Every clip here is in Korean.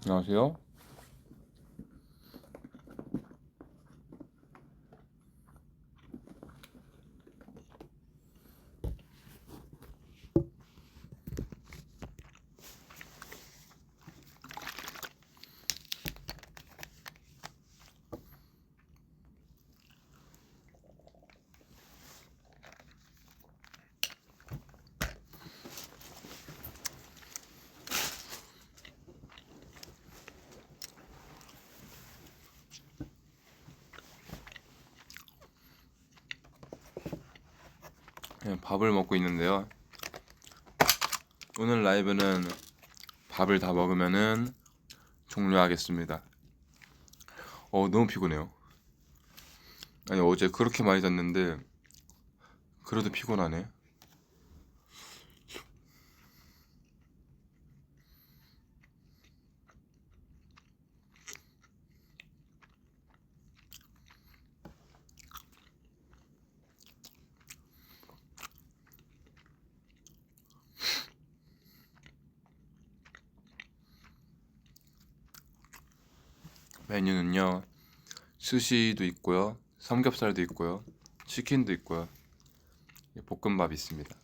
안녕하세요. 밥을 먹고 있는데요. 오늘 라이브는 밥을 다 먹으면은 종료하겠습니다. 너무 피곤해요. 아니, 어제 그렇게 많이 잤는데, 그래도 피곤하네. 메뉴는요, 스시도 있고요, 삼겹살도 있고요, 치킨도 있고요, 볶음밥 있습니다.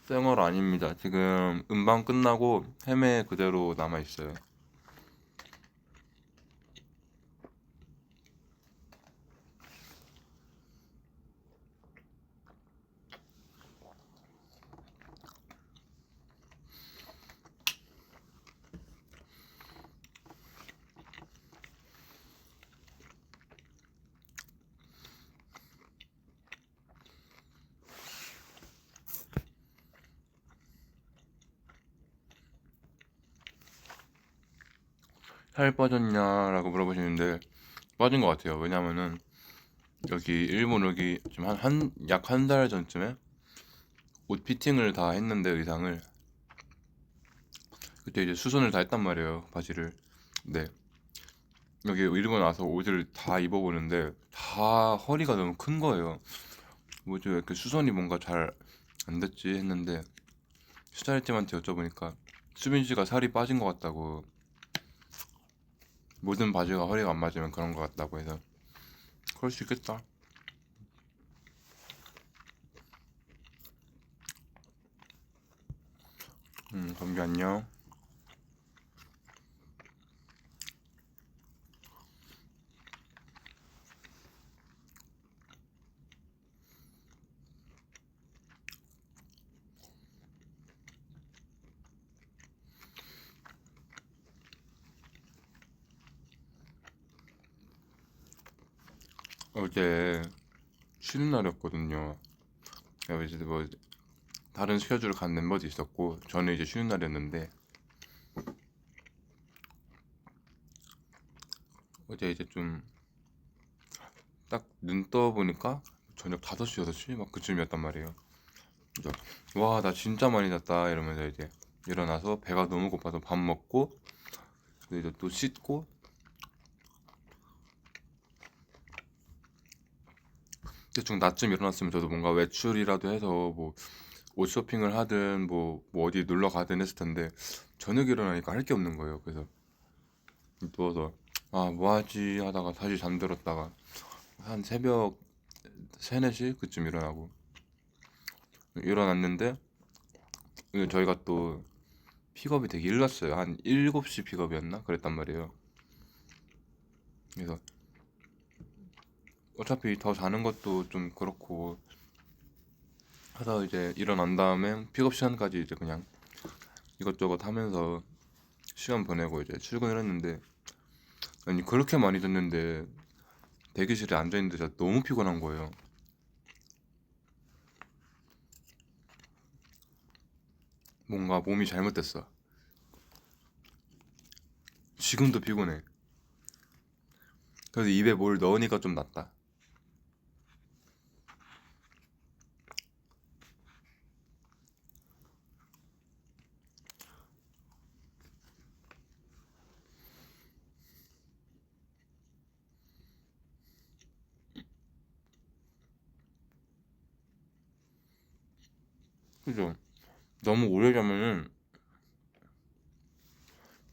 쌩얼 아닙니다. 지금 음방 끝나고 헤매 그대로 남아있어요. 살 빠졌냐라고 물어보시는데, 빠진 것 같아요. 왜냐면은, 여기 일본 오기 좀 약 한 달 전쯤에 옷 피팅을 다 했는데 의상을 그때 이제 수선을 다 했단 말이에요, 바지를. 네. 여기 일본 와서 옷을 다 입어보는데 다 허리가 너무 큰 거예요. 뭐지, 왜 이렇게 수선이 뭔가 잘 안 됐지 했는데 스타일팀한테 여쭤보니까 수빈 씨가 살이 빠진 것 같다고, 모든 바지가 허리가 안 맞으면 그런 것 같다고 해서 그럴 수 있겠다. 범규 안녕. 어제 쉬는 날이었거든요. 이제 뭐 다른 스케줄을 간 멤버도 있었고 저는 이제 쉬는 날이었는데, 어제 이제 좀 딱 눈 떠보니까 저녁 5시 6시 막 그쯤이었단 말이에요. 그래서 와, 나 진짜 많이 잤다 이러면서 이제 일어나서 배가 너무 고파서 밥 먹고, 그리고 이제 또 씻고, 대충 낮쯤 일어났으면 저도 뭔가 외출이라도 해서 뭐 옷 쇼핑을 하든 뭐 어디 놀러 가든 했을 텐데, 저녁에 일어나니까 할 게 없는 거예요. 그래서 누워서 아, 뭐 하지 하다가 다시 잠들었다가 한 새벽 3, 4시 그쯤 일어나고, 일어났는데 저희가 또 픽업이 되게 일렀어요. 한 7시 픽업이었나? 그랬단 말이에요. 그래서 어차피 더 자는 것도 좀 그렇고 하다 이제 일어난 다음에 픽업 시간까지 이제 그냥 이것저것 하면서 시간 보내고 이제 출근을 했는데, 아니 그렇게 많이 잤는데 대기실에 앉아있는데 진짜 너무 피곤한 거예요. 뭔가 몸이 잘못됐어. 지금도 피곤해. 그래서 입에 뭘 넣으니까 좀 낫다. 그죠? 너무 오래 자면은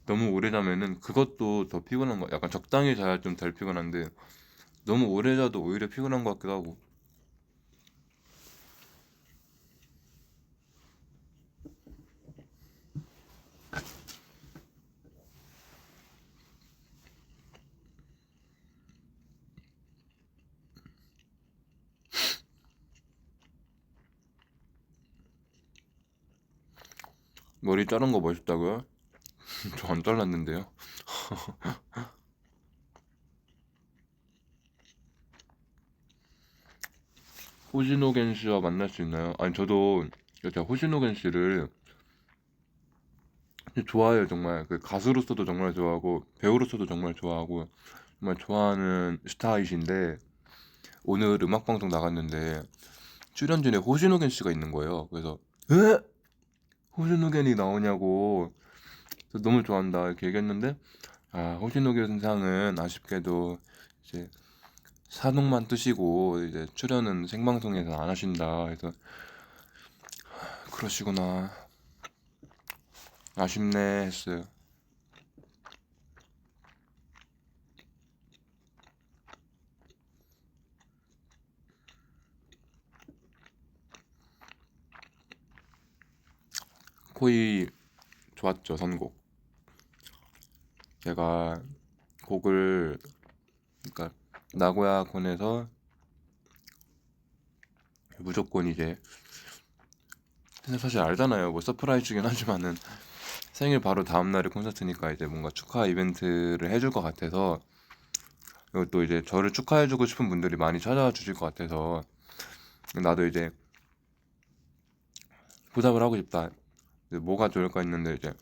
너무 오래 자면은 그것도 더 피곤한 거. 약간 적당히 자야 좀 덜 피곤한데 너무 오래 자도 오히려 피곤한 것 같기도 하고. 머리 자른 거 멋있다고요? 저 안 잘랐는데요. 호시노겐 씨와 만날 수 있나요? 아니 저도 제가 호시노겐 씨를 좋아해요. 정말 그 가수로서도 정말 좋아하고 배우로서도 정말 좋아하고 정말 좋아하는 스타이신데 오늘 음악 방송 나갔는데 출연진에 호시노겐 씨가 있는 거예요. 그래서 에? 호시노겐이 나오냐고 너무 좋아한다 이렇게 얘기했는데 호시노겐 상은 아쉽게도 이제 사동만 뜨시고 이제 출연은 생방송에서 안 하신다. 그래서 그러시구나 아쉽네 했어요. 코이 좋았죠 선곡. 제가 곡을 그러니까 나고야콘에서 무조건 이제 사실 알잖아요. 뭐 서프라이즈긴 하지만은 생일 바로 다음날이 콘서트니까 이제 뭔가 축하 이벤트를 해줄 것 같아서 그리고 또 이제 저를 축하해주고 싶은 분들이 많이 찾아와 주실 것 같아서 나도 이제 보답을 하고 싶다. 이제 뭐가 좋을까 했는데 이제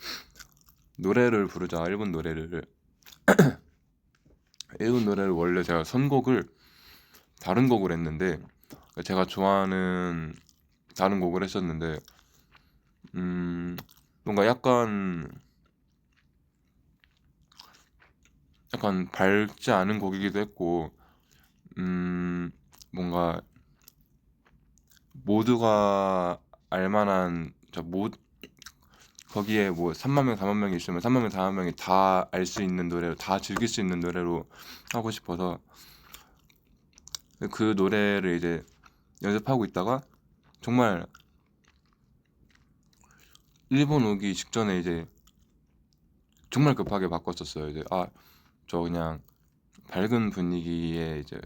노래를 부르자. 일본 노래를 원래 제가 선곡을 다른 곡을 했는데 제가 좋아하는 다른 곡을 했었는데 뭔가 약간 밝지 않은 곡이기도 했고 뭔가 모두가 알만한 거기에 뭐 3만 명, 4만 명이 있으면 3만 명, 4만 명이 다 알 수 있는 노래로 다 즐길 수 있는 노래로 하고 싶어서 그 노래를 이제 연습하고 있다가 정말 일본 오기 직전에 이제 정말 급하게 바꿨었어요. 이제 저 그냥 밝은 분위기에 이제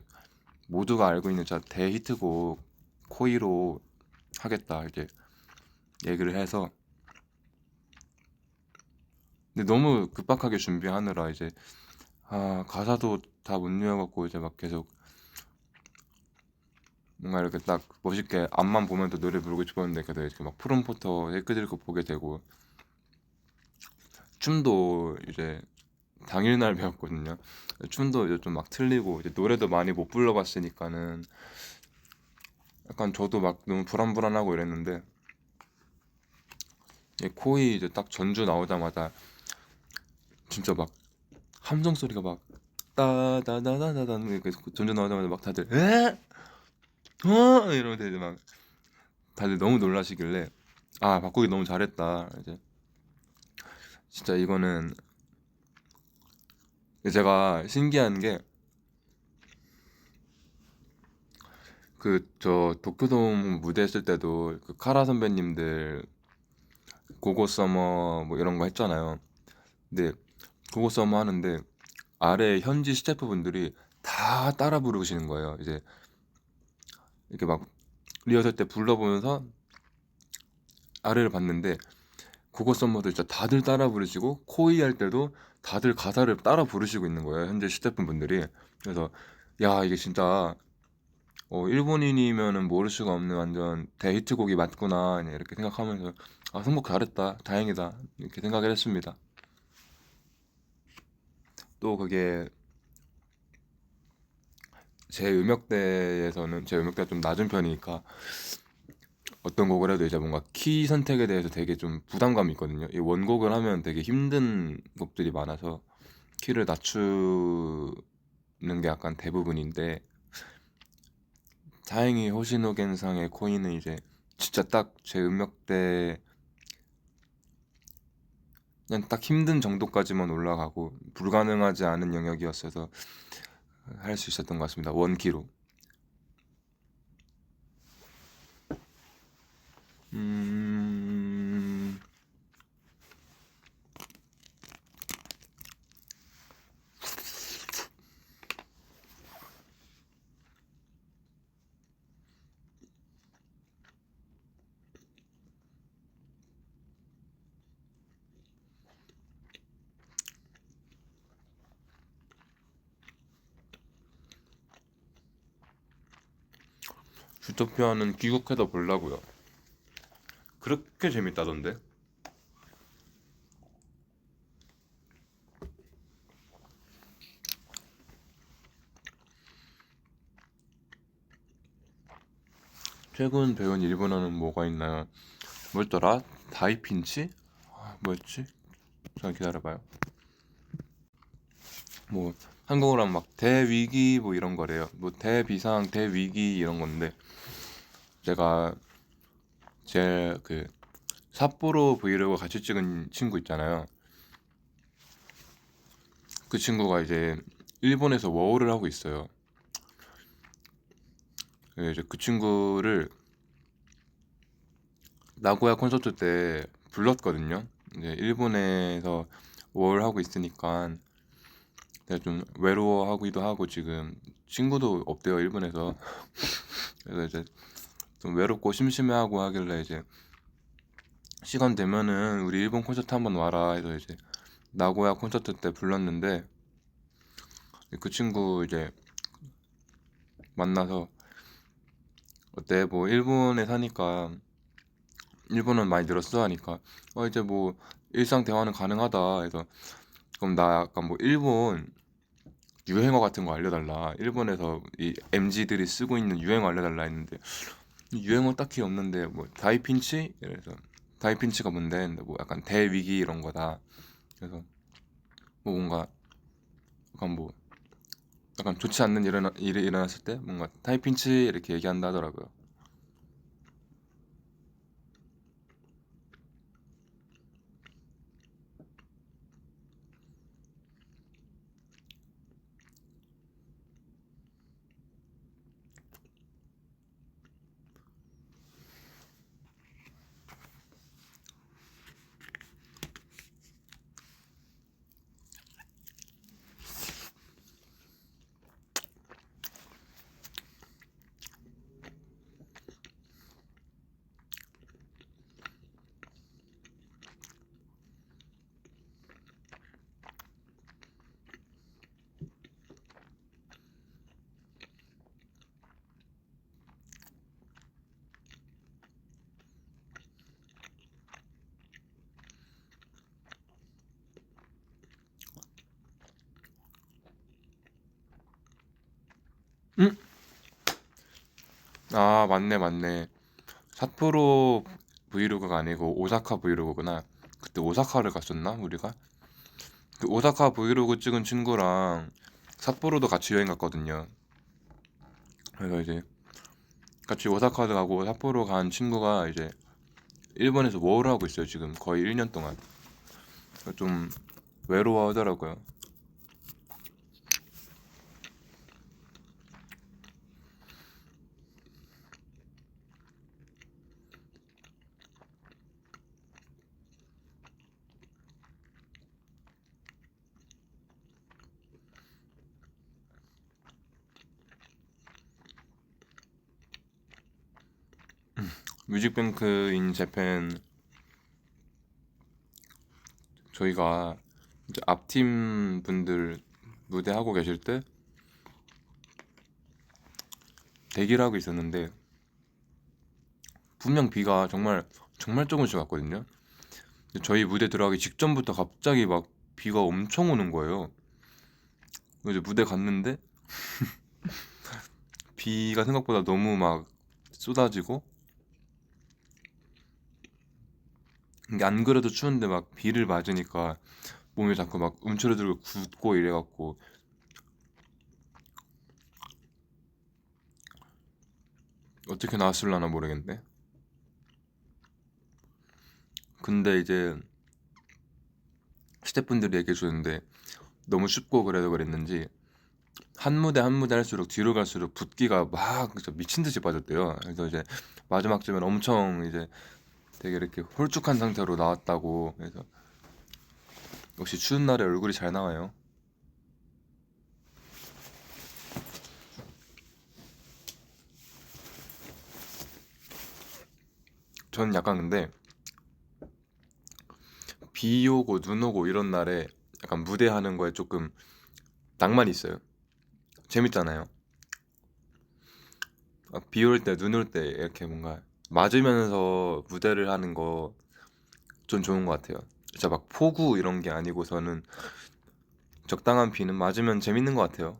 모두가 알고 있는 저 대히트곡 코이로 하겠다 이제 얘기를 해서 근데 너무 급박하게 준비하느라 이제 가사도 다 못 외워갖고 이제 막 계속 뭔가 이렇게 딱 멋있게 앞만 보면서 노래 부르고 싶었는데 그래도 이렇게 막 푸른포터 힐끗힐끗 보게 되고 춤도 이제 당일날 배웠거든요. 춤도 이제 좀 막 틀리고 이제 노래도 많이 못 불러봤으니까는 약간 저도 막 너무 불안불안하고 이랬는데 이 코이 이제 딱 전주 나오자마자 진짜 막 함성 소리가 막 따다다다다다 이렇게 전주 나오자마자 막 다들 에? 이러면서 이제 막 다들 너무 놀라시길래 바꾸기 너무 잘했다 이제 진짜 이거는 제가 신기한 게 그 저 도쿄돔 무대 했을 때도 그 카라 선배님들 고고 서머 뭐 이런 거 했잖아요. 근데 고고 서머 하는데 아래 현지 스태프분들이 다 따라 부르시는 거예요. 이제 이렇게 막 리허설 때 불러보면서 아래를 봤는데 국어 썸머도 진짜 다들 따라 부르시고 코이 할 때도 다들 가사를 따라 부르시고 있는 거예요. 현재 스태프분들이. 그래서 야 이게 진짜 일본인이면은 모를 수가 없는 완전 대히트곡이 맞구나 이렇게 생각하면서 선곡 잘했다 다행이다 이렇게 생각을 했습니다. 또 그게 제 음역대가 좀 낮은 편이니까 어떤 곡을 해도 이제 뭔가 키 선택에 대해서 되게 좀 부담감이 있거든요. 이 원곡을 하면 되게 힘든 곡들이 많아서 키를 낮추는 게 약간 대부분인데 다행히 호시노겐상의 코인은 이제 진짜 딱 제 음역대 그냥 딱 힘든 정도까지만 올라가고 불가능하지 않은 영역이었어서 할 수 있었던 것 같습니다. 원키로. 음, 주토피아는 귀국해서 보려고요. 그렇게 재밌다던데. 최근 배운 일본어는 뭐가 있나요? 뭐였더라? 다이핀치? 뭐였지? 잠깐 기다려봐요. 뭐 한국어로 하면 막 대위기 뭐 이런 거래요. 뭐 대비상, 대위기 이런 건데 제가 제 그 삿포로 브이로그 같이 찍은 친구 있잖아요. 그 친구가 이제 일본에서 워홀을 하고 있어요. 이제 그 친구를 나고야 콘서트 때 불렀거든요. 이제 일본에서 워홀 하고 있으니까 내가 좀 외로워하기도 하고 지금 친구도 없대요 일본에서. 그래서 이제 좀 외롭고 심심해하고 하길래 이제 시간 되면은 우리 일본 콘서트 한번 와라 해서 이제 나고야 콘서트 때 불렀는데 그 친구 이제 만나서 어때 뭐 일본에 사니까 일본은 많이 늘었어 하니까 이제 뭐 일상 대화는 가능하다 해서 그럼 나 약간 뭐 일본 유행어 같은 거 알려달라 일본에서 이 MZ들이 쓰고 있는 유행어 알려달라 했는데 유행어 딱히 없는데 뭐 다이핀치? 이래서 다이핀치가 뭔데? 근데 뭐 약간 대위기 이런 거다 그래서 뭐 뭔가 약간 뭐 약간 좋지 않는 일이 일어났을 때 뭔가 타이핀치 이렇게 얘기한다 하더라고요. 응? 아 맞네 맞네. 삿포로 브이로그가 아니고 오사카 브이로그구나. 그때 오사카를 갔었나 우리가? 그 오사카 브이로그 찍은 친구랑 삿포로도 같이 여행 갔거든요. 그래서 이제 같이 오사카도 가고 삿포로 간 친구가 이제 일본에서 워홀을 하고 있어요 지금 거의 1년 동안. 좀 외로워하더라고요. 뮤직뱅크 인 재팬 저희가 이제 앞팀 분들 무대 하고 계실 때 대기를 하고 있었는데 분명 비가 정말 정말 조금씩 왔거든요. 근데 저희 무대 들어가기 직전부터 갑자기 막 비가 엄청 오는 거예요. 그래서 무대 갔는데 비가 생각보다 너무 막 쏟아지고 이게 안 그래도 추운데 막 비를 맞으니까 몸이 자꾸 막 움츠러들고 굳고 이래갖고 어떻게 나왔을라나 모르겠네. 근데 이제 스태프분들이 얘기해 주는데 너무 쉽고 그래도 그랬는지 한 무대 한 무대 할수록 뒤로 갈수록 붓기가 막 진짜 미친 듯이 빠졌대요. 그래서 이제 마지막쯤엔 엄청 이제 되게 이렇게 홀쭉한 상태로 나왔다고. 그래서 역시 추운 날에 얼굴이 잘 나와요. 전 약간 근데 비 오고 눈 오고 이런 날에 약간 무대 하는 거에 조금 낭만이 있어요. 재밌잖아요. 비 올 때, 눈 올 때 이렇게 뭔가 맞으면서 무대를 하는 거 좀 좋은 것 같아요. 진짜 막 폭우 이런 게 아니고서는 적당한 비는 맞으면 재밌는 것 같아요.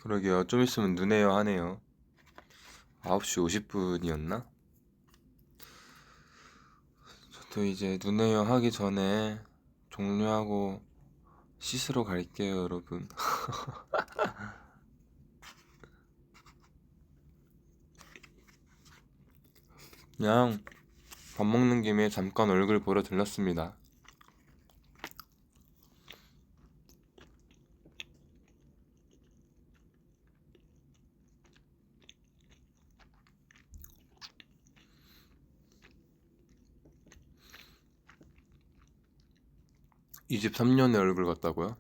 그러게요. 좀 있으면 눈 에요 하네요. 9시 50분이었나? 저도 이제 눈 에요 하기 전에 종료하고 씻으러 갈게요, 여러분. 그냥 밥 먹는 김에 잠깐 얼굴 보러 들렀습니다. 23년의 얼굴 같다고요?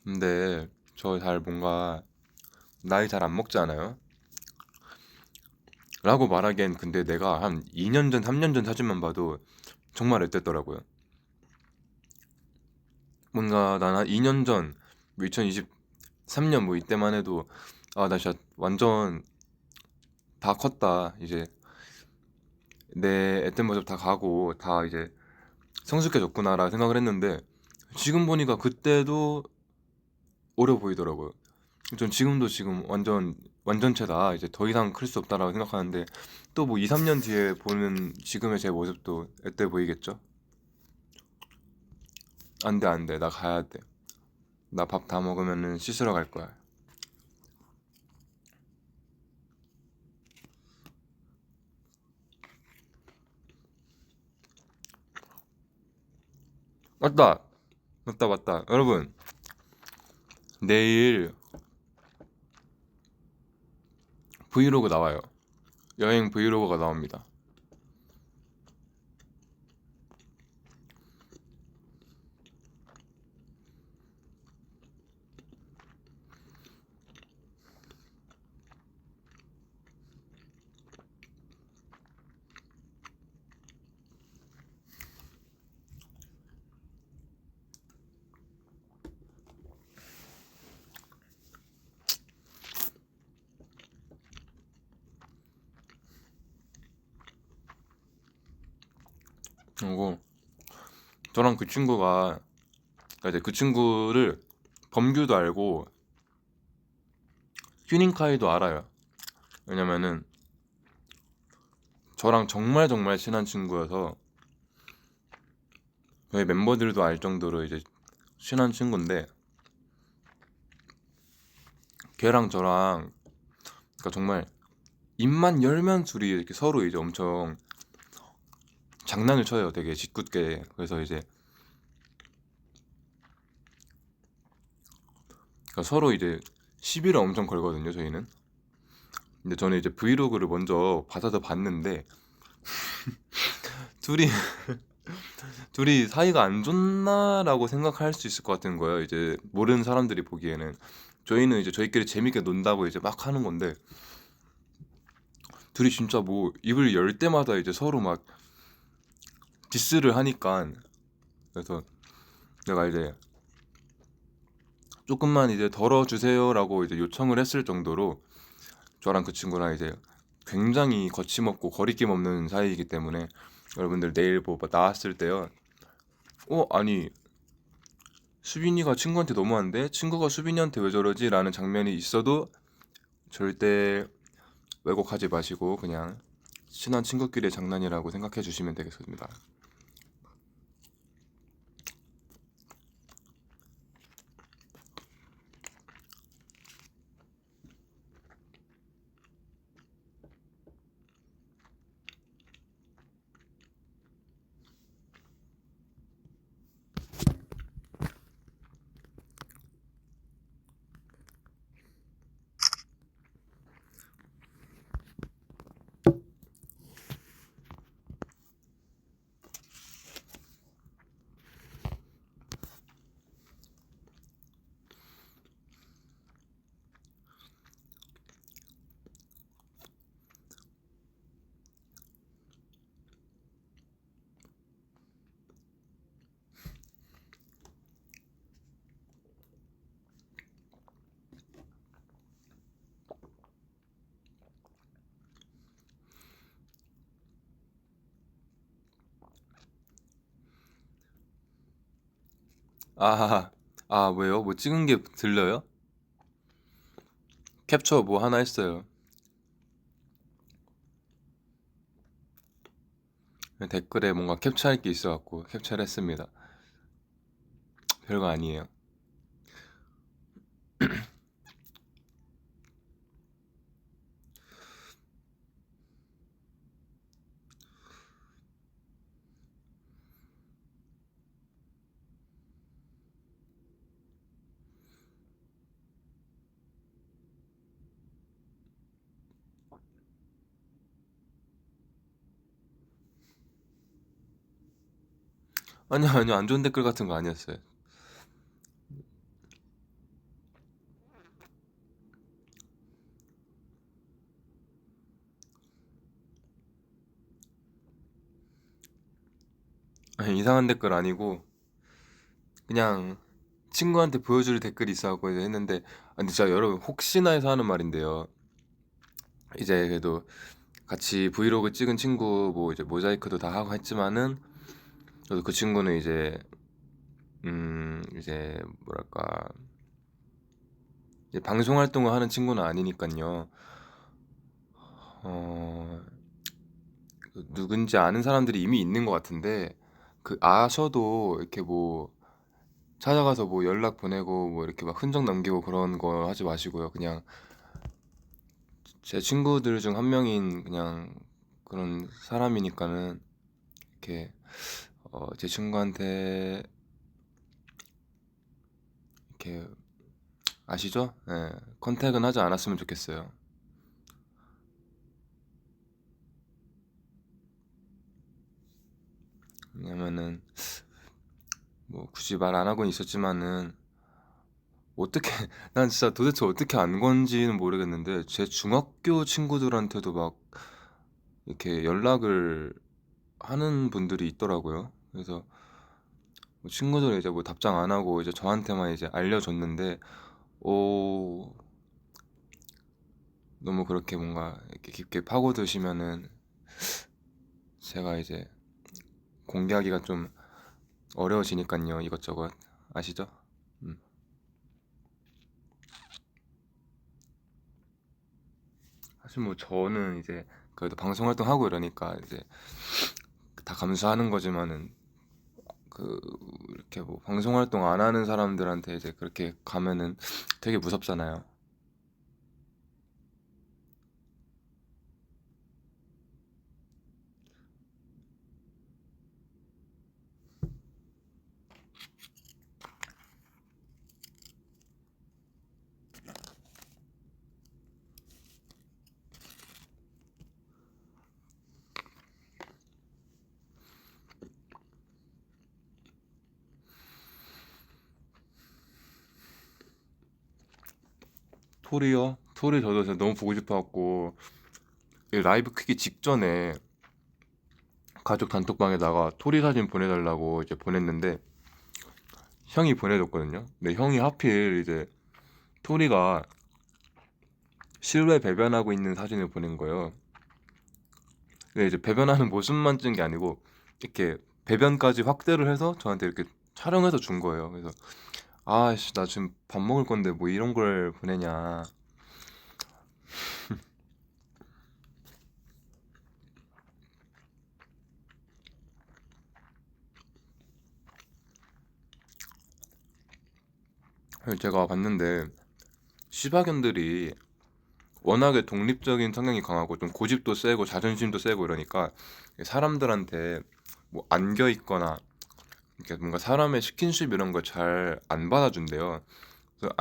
근데 저 잘 뭔가 나이 잘 안 먹지 않아요? 라고 말하기엔 근데 내가 한 2년 전, 3년 전 사진만 봐도 정말 앳됐더라고요. 뭔가 난 한 2년 전, 뭐 2023년 뭐 이때만 해도 아, 나 진짜 완전 다 컸다. 이제 내 앳된 모습 다 가고 다 이제 성숙해졌구나라 생각을 했는데 지금 보니까 그때도 어려 보이더라고요. 전 지금도 지금 완전 완전체다. 이제 더 이상 클 수 없다라고 생각하는데 또 뭐 2, 3년 뒤에 보는 지금의 제 모습도 앳돼 보이겠죠? 안 돼, 안 돼. 나 가야 돼. 나 밥 다 먹으면은 씻으러 갈 거야. 맞다. 맞다, 맞다. 여러분, 내일 브이로그 나와요. 여행 브이로그가 나옵니다. 그리고 저랑 그 친구가 그러니까 이제 그 친구를 범규도 알고 휴닝카이도 알아요. 왜냐면은 저랑 정말 정말 친한 친구여서 저희 멤버들도 알 정도로 이제 친한 친구인데 걔랑 저랑 그러니까 정말 입만 열면 둘이 이렇게 서로 이제 엄청 장난을 쳐요. 되게 짓궂게. 그래서 이제 그러니까 서로 이제 시비를 엄청 걸거든요. 저희는. 근데 저는 이제 브이로그를 먼저 받아서 봤는데 둘이 둘이 사이가 안 좋나라고 생각할 수 있을 것 같은 거예요. 이제 모르는 사람들이 보기에는 저희는 이제 저희끼리 재밌게 논다고 이제 막 하는 건데 둘이 진짜 뭐 입을 열 때마다 이제 서로 막 디스를 하니까. 그래서 내가 이제 조금만 이제 덜어주세요라고 이제 요청을 했을 정도로 저랑 그 친구랑 이제 굉장히 거침없고 거리낌 없는 사이이기 때문에 여러분들 내일 뭐 나왔을 때요. 아니 수빈이가 친구한테 너무한데 친구가 수빈이한테 왜 저러지? 라는 장면이 있어도 절대 왜곡하지 마시고 그냥 친한 친구끼리의 장난이라고 생각해 주시면 되겠습니다. 아, 왜요? 뭐 찍은 게 들려요? 캡처 뭐 하나 했어요. 댓글에 뭔가 캡처할 게 있어갖고 캡처를 했습니다. 별거 아니에요. 아니요, 아니요, 안 좋은 댓글 같은 거 아니었어요. 아니, 이상한 댓글 아니고 그냥 친구한테 보여줄 댓글이 있어갖고 이제 했는데. 근데 진짜 여러분 혹시나 해서 하는 말인데요. 이제 그래도 같이 브이로그 찍은 친구 뭐 이제 모자이크도 다 하고 했지만은 그래도 그 친구는 이제 뭐랄까 이제 방송 활동을 하는 친구는 아니니까요. 어 누군지 아는 사람들이 이미 있는 것 같은데 그 아셔도 이렇게 뭐 찾아가서 뭐 연락 보내고 뭐 이렇게 막 흔적 남기고 그런 거 하지 마시고요. 그냥 제 친구들 중 한 명인 그냥 그런 사람이니까는 이렇게 제 친구한테 이렇게 아시죠? 예, 컨택은 하지 않았으면 좋겠어요. 왜냐면은 뭐 굳이 말 안 하고는 있었지만은 어떻게 난 진짜 도대체 어떻게 안 건지는 모르겠는데 제 중학교 친구들한테도 막 이렇게 연락을 하는 분들이 있더라고요. 그래서 뭐 친구들 이제 뭐 답장 안 하고 이제 저한테만 이제 알려줬는데 오 너무 그렇게 뭔가 이렇게 깊게 파고드시면은 제가 이제 공개하기가 좀 어려워지니까요. 이것저것 아시죠? 음. 사실 뭐 저는 이제 그래도 방송 활동하고 이러니까 이제 다 감수하는 거지만은 그 이렇게 뭐 방송 활동 안 하는 사람들한테 이제 그렇게 가면은 되게 무섭잖아요. 토리요? 토리 저도 진짜 너무 보고 싶어갖고 이 라이브 크기 직전에 가족 단톡방에다가 토리 사진 보내달라고 이제 보냈는데 형이 보내줬거든요. 근데 형이 하필 이제 토리가 실외 배변하고 있는 사진을 보낸 거예요. 근데 이제 배변하는 모습만 찍은 게 아니고 이렇게 배변까지 확대를 해서 저한테 이렇게 촬영해서 준 거예요. 그래서 아씨 나 지금 밥 먹을 건데 뭐 이런 걸 보내냐. 그래서 제가 봤는데 시바견들이 워낙에 독립적인 성향이 강하고 좀 고집도 세고 자존심도 세고 이러니까 사람들한테 뭐 안겨 있거나 이렇게 뭔가 사람의 스킨십 이런 걸 잘 안 받아준대요. 그래서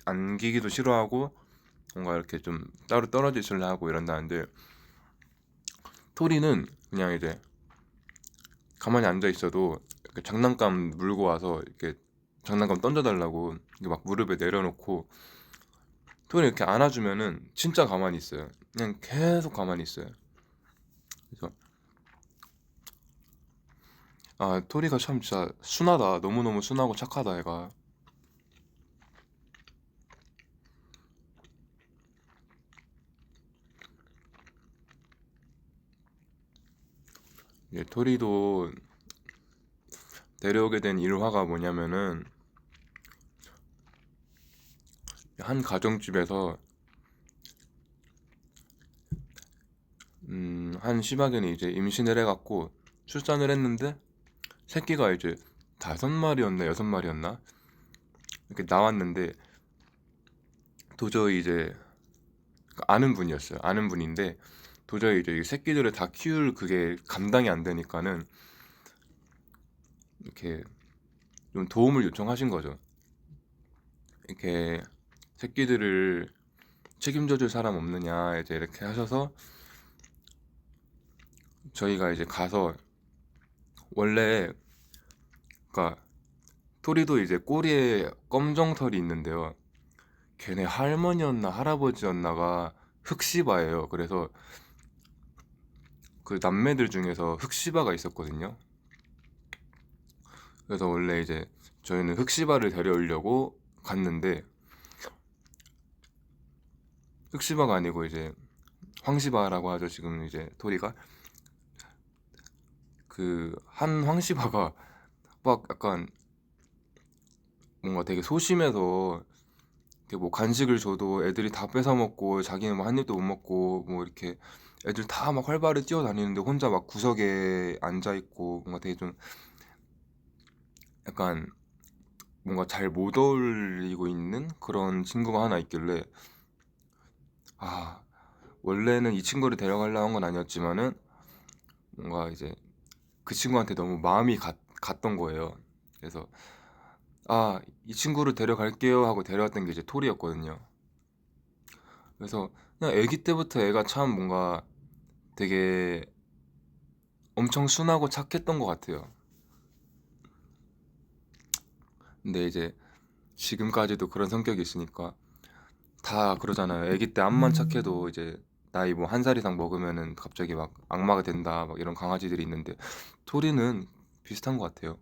안기기도 싫어하고 뭔가 이렇게 좀 따로 떨어져 있으려 하고 이런다는데 토리는 그냥 이제 가만히 앉아 있어도 이렇게 장난감 물고 와서 이렇게 장난감 던져달라고 이렇게 막 무릎에 내려놓고 토리 이렇게 안아주면은 진짜 가만히 있어요. 그냥 계속 가만히 있어요. 그래서 아 토리가 참 진짜 순하다. 너무너무 순하고 착하다 애가. 토리도 데려오게 된 일화가 뭐냐면은 한 가정집에서 한 시바견이 이제 임신을 해갖고 출산을 했는데 새끼가 이제 5마리였나 6마리였나 이렇게 나왔는데 도저히 이제 아는 분이었어요. 아는 분인데 도저히 이제 이 새끼들을 다 키울 그게 감당이 안 되니까는 이렇게 좀 도움을 요청하신 거죠. 이렇게 새끼들을 책임져 줄 사람 없느냐 이제 이렇게 하셔서 저희가 이제 가서 원래 그러니까 토리도 이제 꼬리에 검정털이 있는데요. 걔네 할머니였나 할아버지였나가 흑시바예요. 그래서 그 남매들 중에서 흑시바가 있었거든요. 그래서 원래 이제 저희는 흑시바를 데려오려고 갔는데 흑시바가 아니고 이제 황시바라고 하죠. 지금 이제 토리가 그 한 황시바가 막 약간 뭔가 되게 소심해서 이렇게 뭐 간식을 줘도 애들이 다 뺏어 먹고 자기는 뭐 한 입도 못 먹고 뭐 이렇게 애들 다 막 활발히 뛰어다니는데 혼자 막 구석에 앉아 있고 뭔가 되게 좀 약간 뭔가 잘 못 어울리고 있는 그런 친구가 하나 있길래 아 원래는 이 친구를 데려가려고 한 건 아니었지만은 뭔가 이제 그 친구한테 너무 마음이 갔던 거예요. 그래서 아 이 친구를 데려갈게요 하고 데려왔던 게 이제 톨이었거든요. 그래서 그냥 아기 때부터 애가 참 뭔가 되게 엄청 순하고 착했던 것 같아요. 근데 이제 지금까지도 그런 성격이 있으니까 다 그러잖아요. 아기 때 암만 착해도 이제 나이 뭐 1살 이상 먹으면은 갑자기 막 악마가 된다 막 이런 강아지들이 있는데 토리는 비슷한 것 같아요.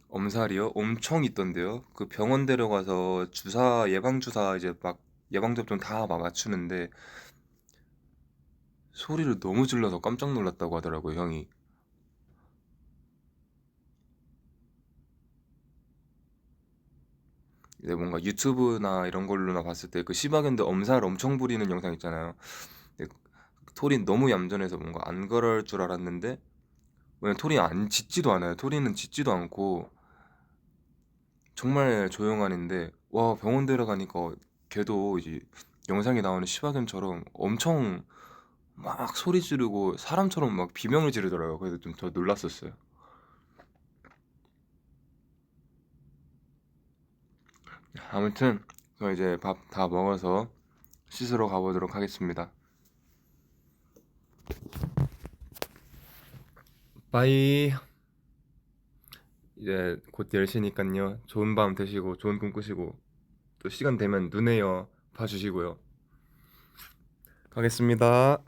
엄살이요? 엄청 있던데요. 그 병원 데려가서 주사 예방 주사 이제 막 예방 접종 다 막 맞추는데 소리를 너무 질러서 깜짝 놀랐다고 하더라고요, 형이. 이제 뭔가 유튜브나 이런 걸로나 봤을 때 그 시바견들 엄살 엄청 부리는 영상 있잖아요. 근데 토린 너무 얌전해서 뭔가 안 그럴 줄 알았는데 왜냐면 토린 안 짖지도 않아요. 토리는 짖지도 않고 정말 조용한 애인데 와 병원 데려가니까 걔도 이제 영상에 나오는 시바견처럼 엄청 막 소리 지르고 사람처럼 막 비명을 지르더라고요. 그래서 좀 저 놀랐었어요. 아무튼 저 이제 밥 다 먹어서 씻으러 가보도록 하겠습니다. 바이. 이제 곧 10시니깐요. 좋은 밤 되시고 좋은 꿈 꾸시고 또 시간 되면 눈에여 봐주시고요. 가겠습니다.